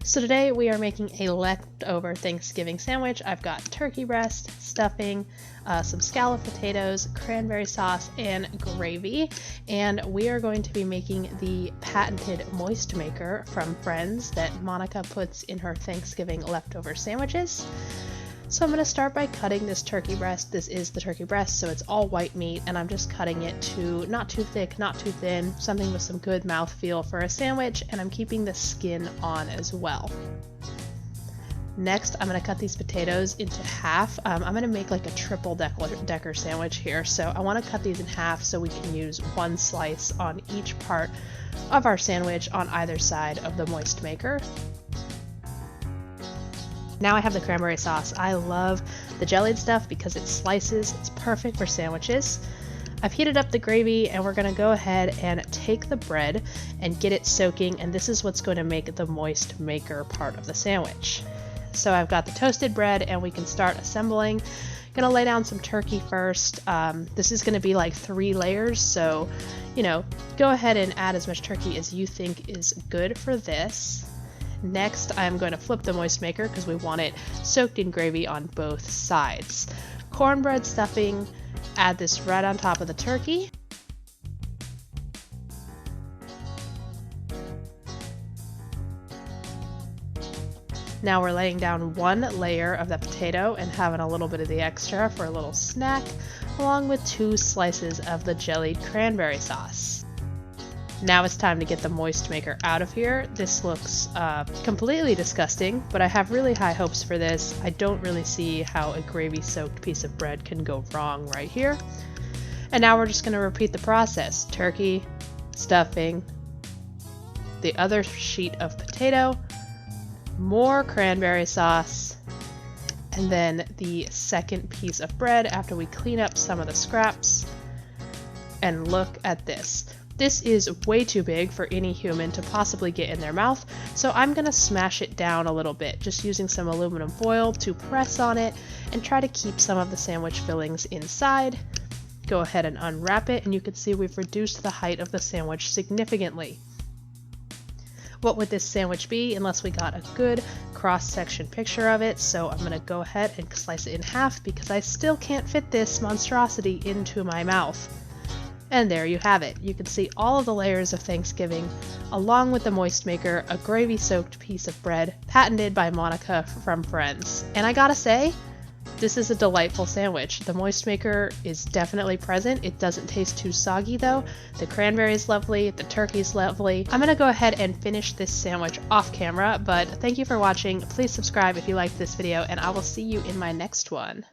So today we are making a leftover Thanksgiving sandwich. I've got turkey breast, stuffing, some scalloped potatoes, cranberry sauce, and gravy. And we are going to be making the patented Moistmaker from Friends that Monica puts in her Thanksgiving leftover sandwiches. So I'm going to start by cutting this turkey breast. This is the turkey breast, so it's all white meat, and I'm just cutting it to not too thick, not too thin, something with some good mouthfeel for a sandwich, and I'm keeping the skin on as well. Next, I'm going to cut these potatoes into half. I'm going to make like a triple decker sandwich here, so I want to cut these in half so we can use one slice on each part of our sandwich on either side of the Moistmaker. Now I have the cranberry sauce. I love the jellied stuff because it slices. It's perfect for sandwiches. I've heated up the gravy and we're going to go ahead and take the bread and get it soaking, and this is what's going to make the Moistmaker part of the sandwich. So I've got the toasted bread and we can start assembling. Gonna lay down some turkey first. This is going to be like 3 layers, so go ahead and add as much turkey as you think is good for this. Next, I'm going to flip the Moistmaker because we want it soaked in gravy on both sides. Cornbread stuffing, add this right on top of the turkey. Now we're laying down 1 layer of the potato and having a little bit of the extra for a little snack, along with 2 slices of the jellied cranberry sauce. Now it's time to get the Moistmaker out of here. This looks completely disgusting, but I have really high hopes for this. I don't really see how a gravy-soaked piece of bread can go wrong right here. And now we're just going to repeat the process. Turkey, stuffing, the other sheet of potato, more cranberry sauce, and then the second piece of bread after we clean up some of the scraps. And look at this. This is way too big for any human to possibly get in their mouth, so I'm going to smash it down a little bit, just using some aluminum foil to press on it and try to keep some of the sandwich fillings inside. Go ahead and unwrap it, and you can see we've reduced the height of the sandwich significantly. What would this sandwich be unless we got a good cross-section picture of it? So I'm going to go ahead and slice it in half because I still can't fit this monstrosity into my mouth. And there you have it. You can see all of the layers of Thanksgiving, along with the Moistmaker, a gravy-soaked piece of bread, patented by Monica from Friends. And I gotta say, this is a delightful sandwich. The Moistmaker is definitely present. It doesn't taste too soggy though. The cranberry is lovely, the turkey's lovely. I'm gonna go ahead and finish this sandwich off camera, but thank you for watching. Please subscribe if you liked this video, and I will see you in my next one.